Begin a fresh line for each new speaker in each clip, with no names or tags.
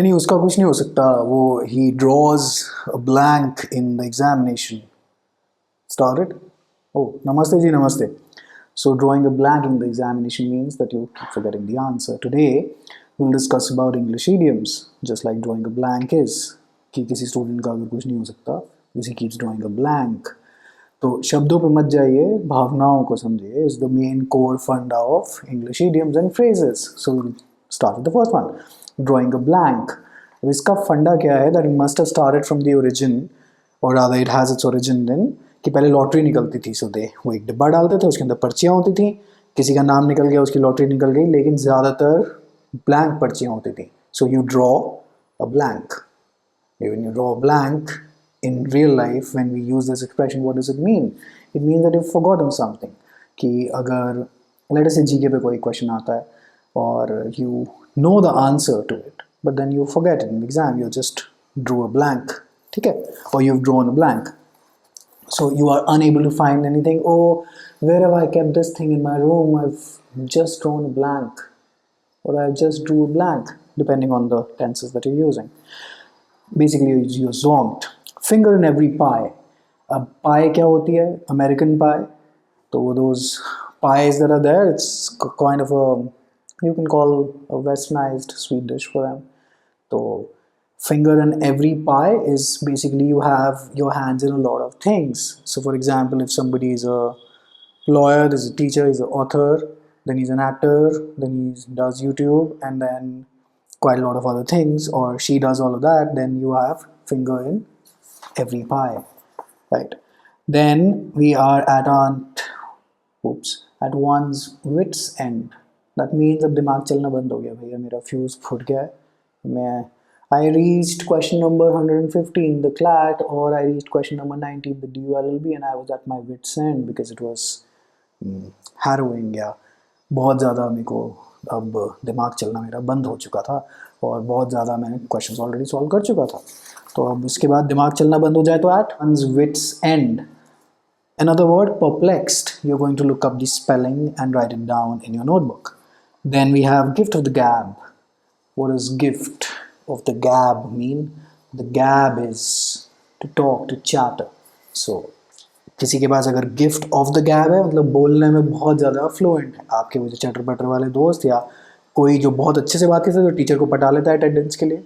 नहीं, उसका कुछ नहीं हो सकता, वो he draws a blank in the examination. Started? Oh, namaste ji, namaste. So drawing a blank in the examination means that you keep forgetting the answer. Today we'll discuss about English idioms, just like drawing a blank is. कि किसी student का अगर कुछ नहीं हो सकता, he keeps drawing a blank. तो शब्दों पे मत जाइए, भावनाओं को समझिए. Is the main core funda of English idioms and phrases. So we'll start with the first one, drawing a blank. अब इसका फंडा क्या है? That it must have started from the origin, or rather it has its origin in कि पहले lottery निकलती थी. सो दे वो एक डिब्बा डालते थे, उसके अंदर पर्चियाँ होती थी, किसी का नाम निकल गया, उसकी लॉटरी निकल गई, लेकिन ज़्यादातर ब्लैंक पर्चियाँ होती थी. So you draw a blank. When you draw a blank in real life, when we use this expression, what does it mean? It means that you've forgotten something. कि अगर let us say जीके पे कोई question आता है और you know the answer to it, but then you forget it in the exam, you just drew a blank, ठीक है, or you've drawn a blank. So you are unable to find anything. Oh, where have I kept this thing in my room? I've just drawn a blank, or I just drew a blank, depending on the tenses that you're using. Basically you're zonked. Finger in every pie. अब pie क्या होती है? American pie. तो those pies that are there, it's kind of a, you can call a westernized sweet dish for them. तो finger in every pie is basically you have your hands in a lot of things. So for example, if somebody is a lawyer, is a teacher, is an author, then he's an actor, then he does YouTube, and then quite a lot of other things, or she does all of that, then you have finger in every pie, right? Then we are at at one's wit's end. That means अब दिमाग चलना बंद हो गया भैया, मेरा fuse फूट गया है, मैं I reached question number 115 the CLAT, or I reached question number 19 the DULLB, and I was at my wit's end because it was harrowing. या बहुत ज़्यादा मेरे को अब दिमाग चलना मेरा बंद हो चुका था, और बहुत ज़्यादा मैंने क्वेश्चंस ऑलरेडी सॉल्व कर चुका था. तो अब उसके बाद दिमाग चलना बंद हो जाए तो at one's wit's end. Another word, perplexed. You're going to look up the spelling and write it down in your notebook. Then we have gift of the gab. What does gift of the gab mean? The gab is to talk, to chatter. So किसी के पास अगर gift of the गैब है, मतलब बोलने में बहुत ज़्यादा फ्लुएंट है. आपके वो जो चटर पटर वाले दोस्त, या कोई जो बहुत अच्छे से बात करता है, जो टीचर को पटा लेता है अटेंडेंस के लिए,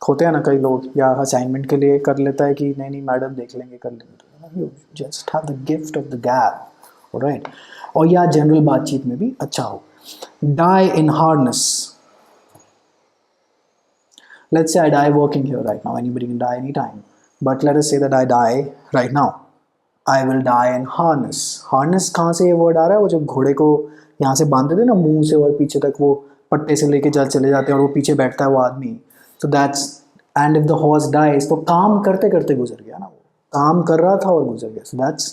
होते हैं ना कई लोग, या असाइनमेंट के लिए कर लेता है कि नहीं नहीं मैडम देख लेंगे, कर लेंगे. You just have the gift of the gab, alright. और या जनरल बातचीत में भी अच्छा हो. Die in harness. Let's say I die working here right now. Anybody can die anytime. But let us say that I die right now. I will die in harness. Harness कहाँ से ये word आ रहा है? वो जो घोड़े को यहाँ से बांधते थे ना, मुंह से और पीछे तक, वो पट्टे से लेके चले जाते हैं और वो पीछे बैठता है वो आदमी. So that's, and if the horse dies, तो काम करते करते गुजर गया ना, वो काम कर रहा था और गुजर गया. So that's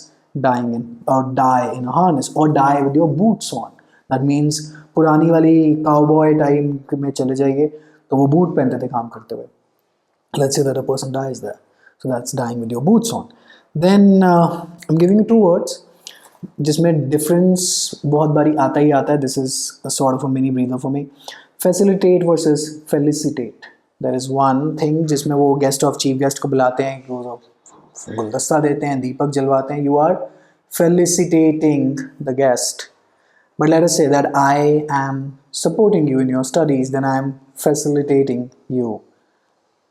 dying in, or die in a harness, or die with your boots on. That means पुरानी वाली cowboy टाइम में चले जाइए तो वो बूट पहनते थे काम करते हुए. Let's say that a person dies there. So that's dying with your boots on. Then I'm giving you two words जिसमें डिफरेंस बहुत बारी आता ही आता है. This is a sort of a mini breather for me. Facilitate versus felicitate. There is one thing जिसमें वो guest of chief guest को बुलाते हैं, वो गुलदस्ता देते हैं, दीपक जलवाते हैं. You are felicitating the guest. But let us say that I am supporting you in your studies, then I am facilitating you.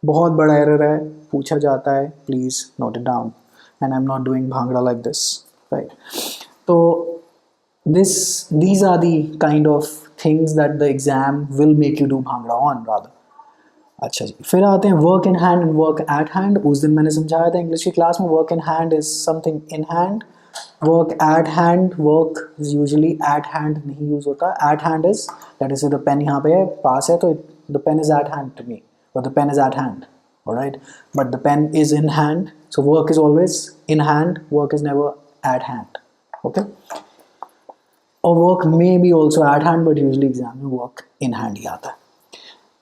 बहुत बड़ा एरर है, पूछा जाता है, please note it down. And I'm not doing bhangra like this, right? So these are the kind of things that the exam will make you do bhangra on rather. अच्छा जी, फिर आते हैं work in hand and work at hand. उस दिन मैंने समझाया था English की क्लास में, work in hand is something in hand. Work at hand, work is usually at hand नहीं यूज होता. At hand is, let us say the pen यहाँ पे है, पास है, तो the pen is at hand to me, और the pen is at hand, alright. But the pen is in hand, so work is always in hand, work is never at hand, okay. और work may be also at hand, but usually exam में work in hand ही आता है.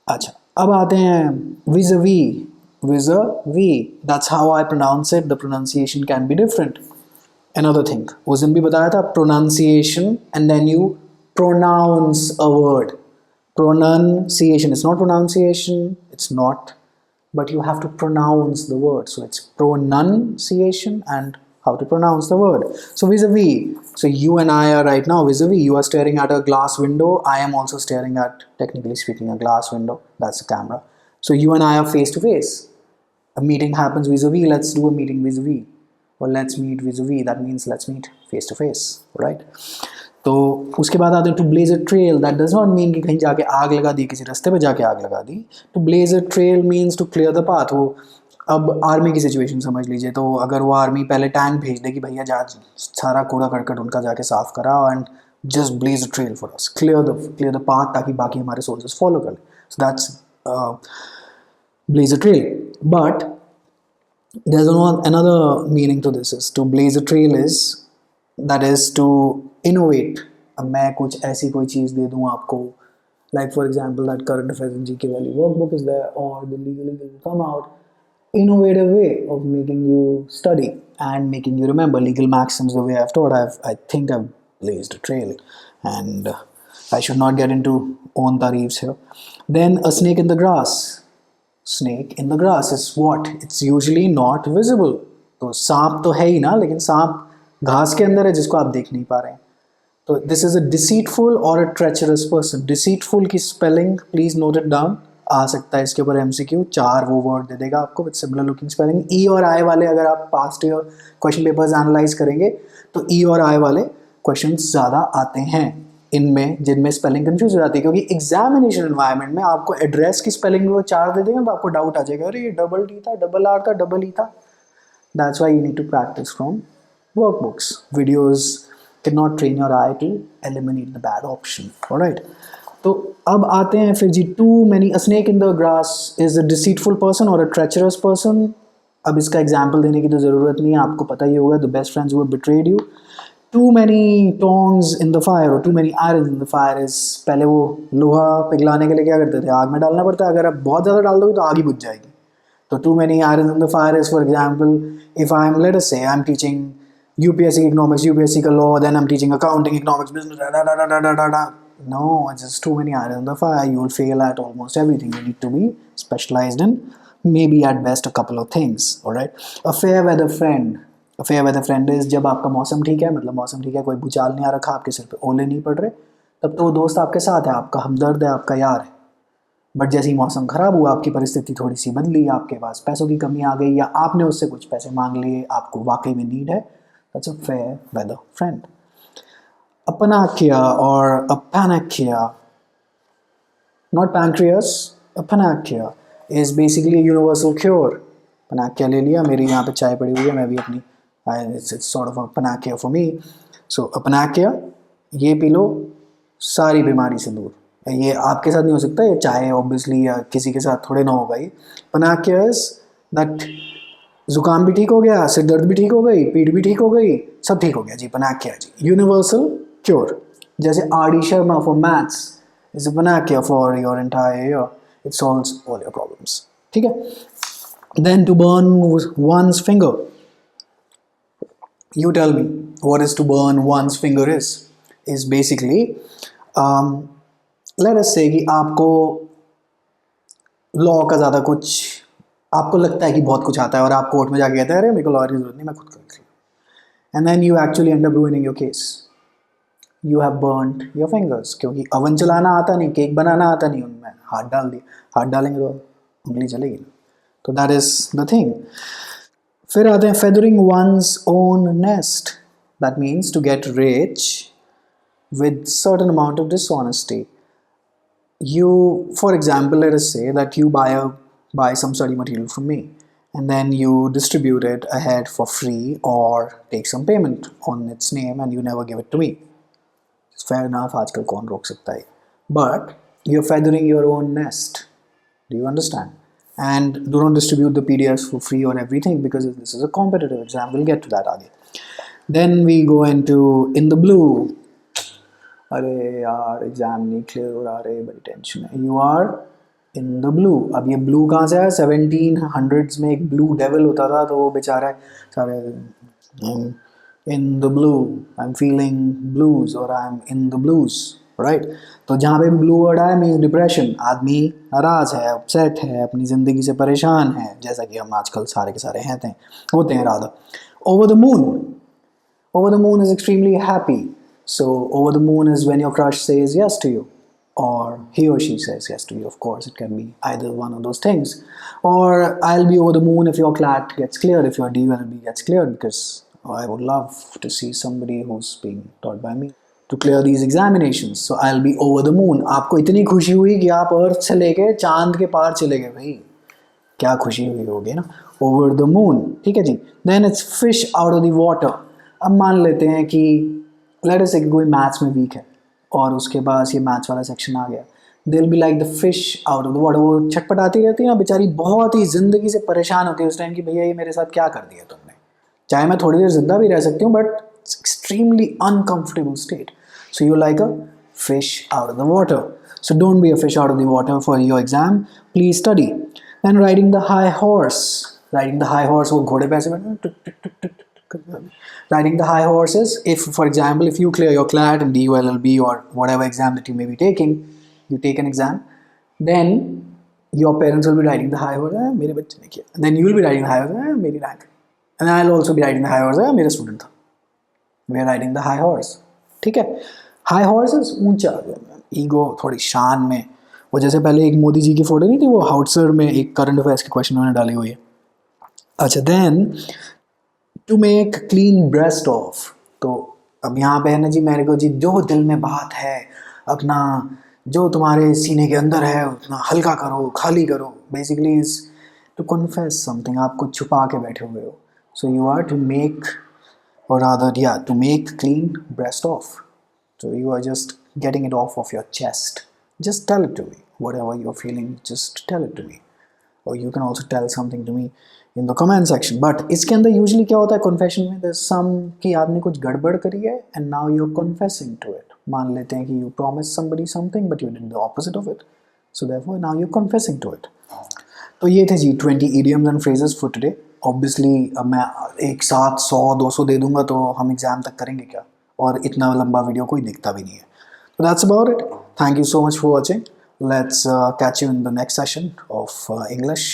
अच्छा, अब आते हैं vis-a-vis. Vis-a-vis, that's how I pronounce it. The pronunciation can be different. Another thing, उस दिन भी बताया था, pronunciation and then you pronounce a word. Pronunciation, it's not pronunciation, it's not, but you have to pronounce the word. So it's pronunciation and how to pronounce the word. So vis-a-vis, so you and I are right now vis-a-vis. You are staring at a glass window. I am also staring at, technically speaking, a glass window. That's the camera. So you and I are face to face. A meeting happens vis-a-vis. Let's do a meeting vis-a-vis, or let's meet vis-a-vis. That means let's meet face to face, right? तो उसके बाद आते हैं to blaze a trail. That does not mean कि कहीं जाके आग लगा दी, किसी रास्ते पे जाके आग लगा दी. To blaze a trail means to clear the path. वो अब आर्मी की सिचुएशन समझ लीजिए. तो अगर वो आर्मी पहले टैंक भेज दे कि भैया जा सारा कूड़ा करकट उनका जाके साफ कराओ and just blaze a trail for us, clear the path, ताकि बाकी हमारे सोल्जर्स फॉलो कर ले. So that's blaze a trail. But there's another meaning to this. Is to blaze a trail is, that is to innovate. अब मैं कुछ ऐसी कोई चीज़ दे दूँ आपको, like for example that current affairs and GK वाली workbook is there, or the legally will come out. Innovative way of making you study and making you remember legal maxims the way I've taught. I think I've blazed a trail, and I should not get into own tarifs here. Then a snake in the grass. Snake in the grass is what? It's usually not visible. तो सांप तो है ही ना, लेकिन सांप घास के अंदर है जिसको आप देख नहीं पा रहे हैं. तो दिस इज अ डिसीटफुल और अ ट्रेचरस पर्सन. डिसीटफुल की spelling please note it down. आ सकता है इसके ऊपर एमसीक्यू. 4 वो वर्ड दे देगा आपको विद सिमिलर लुकिंग स्पेलिंग. ई और आई वाले अगर आप past year question papers analyse करेंगे तो ई और आई वाले क्वेश्चन ज़्यादा आते हैं इनमें, जिनमें स्पेलिंग कंफ्यूज हो जाती है. क्योंकि एग्जामिनेशन एनवायरनमेंट में आपको एड्रेस की स्पेलिंग में वो 4 दे देंगे तो आपको डाउट आ जाएगा, अरे ये डबल टी था, डबल आर था, डबल ई था. That's why you need to practise from workbooks. Videos can not train your eye to eliminate the bad option. Alright, तो अब आते हैं फिर जी. Too many, a snake in the grass is a deceitful person और a treacherous person. अब इसका example देने की तो ज़रूरत नहीं है, आपको पता ही होगा. The best friends who have betrayed you. Too many tongs in the fire or too many irons in the fire is, पहले वो लोहा पिघलाने के लिए क्या करते थे, आग में डालना पड़ता है. अगर आप बहुत ज़्यादा डाल दोगे तो आग ही बुझ जाएगी. तो too many irons in the fire is, for example, if I'm, let us say I'm teaching UPSC economics, UPSC का law, then I'm teaching accounting, economics, business, da da da da da da da. No, it's just too many irons in the fire. You will fail at almost everything. You need to be specialized in maybe at best a couple of things. All right. A fair weather friend. Fair weather friend is, जब आपका मौसम ठीक है, मतलब मौसम ठीक है, कोई भूचाल नहीं आ रखा, आपके सिर पे ओले नहीं पड़ रहे, तब तो वो दोस्त आपके साथ है, आपका हमदर्द है, आपका यार है. बट जैसे ही मौसम ख़राब हुआ, आपकी परिस्थिति थोड़ी सी बदली, आपके पास पैसों की कमी आ गई, या आपने उससे कुछ पैसे मांग लिए, आपको वाकई में नीड है, that's a fair weather friend. A panacea or a panacea, not pancreas, a panacea is basically a universal cure. Panacea ले लिया, मेरी यहाँ पे चाय पड़ी हुई है, मैं भी अपनी, it's sort of a panacea for me. So a panacea, ये पी लो, सारी बीमारी से दूर. ये आपके साथ नहीं हो सकता, ये चाय ऑब्वियसली या किसी के साथ थोड़े ना होगा. ये panacea is that जुकाम भी ठीक हो गया, सिर दर्द भी ठीक हो गई, पीठ भी ठीक हो गई, सब ठीक हो गया जी. panacea जी, यूनिवर्सल क्योर. जैसे RD. Sharma for maths is a panacea for your entire year. It solves all your problems. ठीक है. Then to burn one's finger. You tell me what is to burn one's finger is basically, let us say कि आपको law का ज़्यादा कुछ, आपको लगता है कि बहुत कुछ आता है और आप कोर्ट में जाके कहते हैं अरे मेरे को लॉयर की जरूरत नहीं, मैं खुद कर लूँ. And then you actually end up ruining your case. You have burned your fingers. क्योंकि अवन चलाना आता नहीं, केक बनाना आता नहीं, उनमें हाथ डाल दिए, हाथ डालेंगे तो उंगली चलेगी ना. तो दैट इज़ द थिंग. फिर आते हैं feathering one's own nest. That means to get rich with certain amount of dishonesty. You, for example, let us say that you buy some study material from me, and then you distribute it ahead for free or take some payment on its name, and you never give it to me. It's fair enough. आजकल कौन रोक सकता है? But you're feathering your own nest. Do you understand? And do not distribute the PDFs for free or everything, because this is a competitive exam. We'll get to that आगे. Then we go into in the blue. अरे यार exam नहीं clear हो रहा, अरे बड़ी tension है. You are in the blue. अब ये blue कहाँ से आया? 1700s में एक blue devil होता था, तो वो बेचारा सारे in the blue, I'm feeling blues or I'm in the blues. Right. तो जहाँ पे ब्लू वर्ड आया मीन्स डिप्रेशन, आदमी नाराज है, अपसेट है, अपनी ज़िंदगी से परेशान है, जैसा कि हम आजकल सारे के सारे होते हैं Radha. Over the moon, over the moon is extremely happy. So over the moon is when your crush says yes to you, or he or she says yes to you. Of course, it can be either one of those things. Or I'll be over the moon if your CLAT gets cleared, if your DULB gets cleared, because I would love to see somebody who's being taught by me to clear these examinations. So I'll be over the moon. आपको इतनी खुशी हुई कि आप अर्थ से लेके चांद के पार चले गए भाई, क्या खुशी हुई होगी ना, ओवर द मून। ठीक है जी। Then it's fish out of the water. अब मान लेते हैं कि लेट अस से कोई मैथ्स में वीक है और उसके पास ये मैथ्स वाला सेक्शन आ गया, they will be like the fish out of the water. वो छटपटाती रहती है ना बेचारी, बहुत ही ज़िंदगी से परेशान होती है उस टाइम कि भैया ये मेरे साथ क्या कर दिया तुमने। चाहे मैं थोड़ी देर जिंदा भी रह सकती हूँ but it's extremely uncomfortable state. So you like a fish out of the water. So don't be a fish out of the water for your exam, please study. Then riding the high horse. Riding the high horse, वो घोड़े पे ऐसे बैठे, riding the high horses. If, for example, if you clear your CLAT and DULLB or whatever exam that you may be taking, you take an exam, then your parents will be riding the high horse. मेरे बच्चे ने किया. Then you will be riding the high horse. मेरी rank. And I'll also be riding the high horse. मेरा student था. We are riding the high horse. ठीक है. High horses ऊंचा, ईगो थोड़ी शान में। वो जैसे पहले एक मोदी जी की फोटो नहीं थी, वो हाउटसर में एक करंट अफेयर्स के क्वेश्चन उन्होंने डाले हुए हैं। अच्छा, then to make clean breast of. तो अब यहाँ पे है ना जी, मेरे को जी जो दिल में बात है अपना, जो तुम्हारे सीने के अंदर है उतना हल्का करो, खाली करो। Basically is to confess something, आप कुछ छुपा के बैठे हुए हो। So you are to make, और रादर या to make clean breast of. So you are just getting it off of your chest. Just tell it to me. Whatever you're feeling, just tell it to me. Or you can also tell something to me in the comment section. But इसके अंदर usually क्या होता है confession में, there's some कि आपने कुछ गड़बड़ करी है and now you're confessing to it. मान लेते हैं कि you promised somebody something but you did the opposite of it. So therefore now you're confessing to it. तो ये थे जी 20 idioms and phrases for today. Obviously अब मैं एक साथ 100-200 दे दूंगा तो हम एग्जाम तक करेंगे क्या, और इतना लंबा वीडियो कोई देखता भी नहीं है। So that's about it. Thank you so much for watching. Let's catch you in the next session of English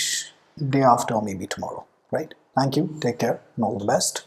day after or maybe tomorrow, right? Thank you. Take care and all the best.